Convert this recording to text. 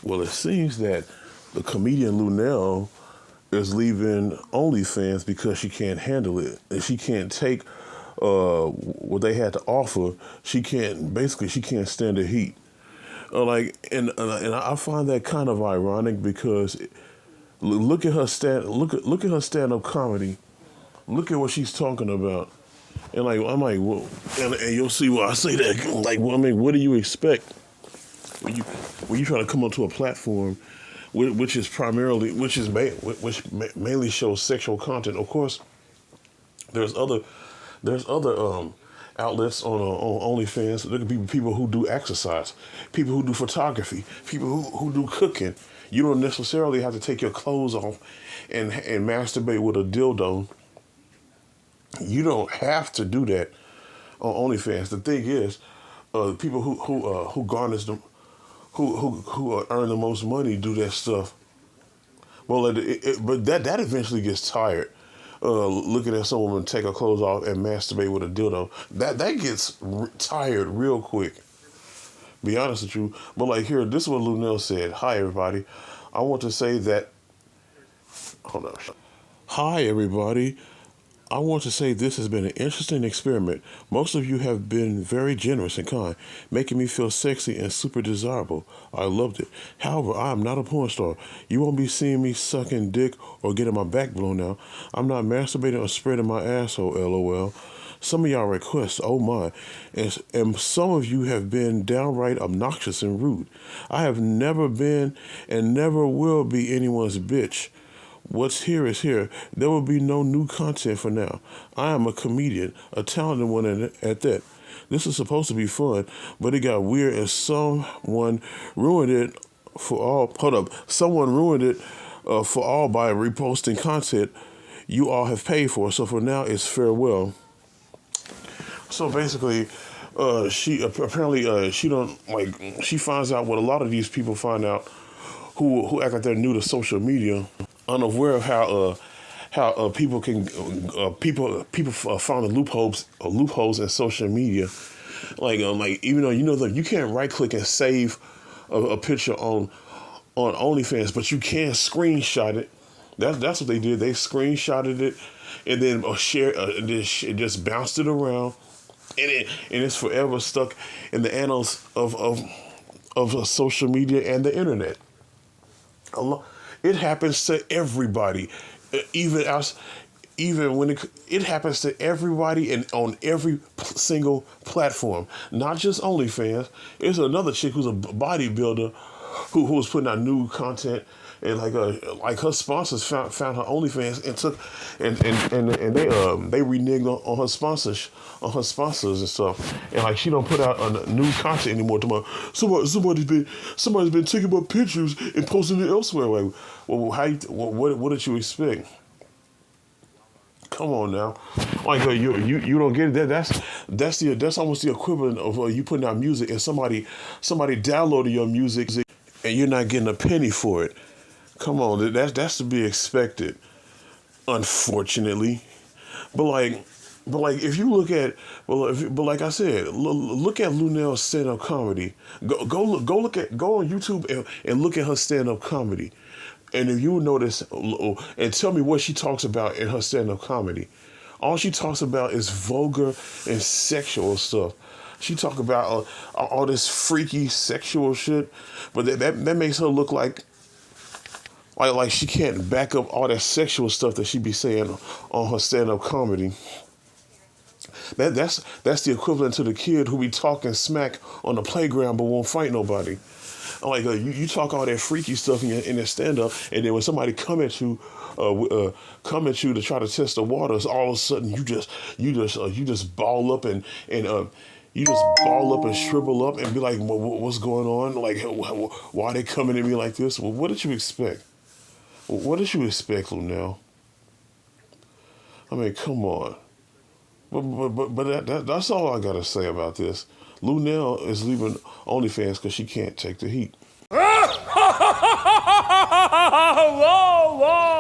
Well, it seems that the comedian Lunel is leaving OnlyFans because she can't handle it and she can't take what they had to offer. She can't stand the heat. And I find that kind of ironic because look at her stand up comedy. Look at what she's talking about. And like I'm like, well, and you'll see why I say that. Like, well, I mean, what do you expect when you try to come onto a platform, which mainly shows sexual content? Of course, there's other outlets on OnlyFans. There could be people who do exercise, people who do photography, people who do cooking. You don't necessarily have to take your clothes off and masturbate with a dildo. You don't have to do that on OnlyFans. The thing is, people who garnish them, who earn the most money do that stuff. Well, but that eventually gets tired. Looking at some woman take her clothes off and masturbate with a dildo, that gets tired real quick. Be honest with you. But like here, this is what Lunel said. Hi everybody. I want to say that. Hold on. Hi everybody. I want to say this has been an interesting experiment. Most of you have been very generous and kind, making me feel sexy and super desirable. I loved it. However, I am not a porn star. You won't be seeing me sucking dick or getting my back blown out. I'm not masturbating or spreading my asshole, lol. Some of y'all requests, oh my, and some of you have been downright obnoxious and rude. I have never been and never will be anyone's bitch. What's here is here. There will be no new content for now. I am a comedian, a talented one at that. This is supposed to be fun, but it got weird and someone ruined it for all. Hold up. Someone ruined it for all by reposting content you all have paid for. So for now, it's farewell. So basically, she apparently she don't like. She finds out what a lot of these people find out who act like they're new to social media, unaware of how people can find the loopholes in social media. Like even though that you can't right click and save a picture on OnlyFans, but you can screenshot it. That's what they did. They screenshotted it and then just bounced it around, and it's forever stuck in the annals of social media and the internet. It happens to everybody, even when it happens to everybody and on every single platform, not just OnlyFans. There's another chick who's a bodybuilder who was putting out new content, and like her sponsors found her OnlyFans and took and they reneged on her sponsors and stuff, and like she don't put out new content anymore. Somebody's been taking my pictures and posting it elsewhere. Like, well, what did you expect? Come on now, like you don't get it. That's almost the equivalent of you putting out music and somebody downloaded your music and you're not getting a penny for it. Come on, that's to be expected, unfortunately. But if you look at but like I said, look at Lunel's stand-up comedy. Go on YouTube and look at her stand-up comedy, and if you notice and tell me what she talks about in her stand-up comedy, all she talks about is vulgar and sexual stuff. She talk about all this freaky sexual shit, but that makes her look like she can't back up all that sexual stuff that she be saying on her stand-up comedy. That's the equivalent to the kid who be talking smack on the playground but won't fight nobody. Like you talk all that freaky stuff in your stand-up, and then when somebody come at you to try to test the waters, all of a sudden you just ball up and you just ball up and shrivel up and be like, what's going on? Like, why are they coming at me like this? Well, what did you expect? What did you expect, Lunel? I mean, come on. But that's all I gotta say about this. Lunel is leaving OnlyFans because she can't take the heat. Whoa, whoa.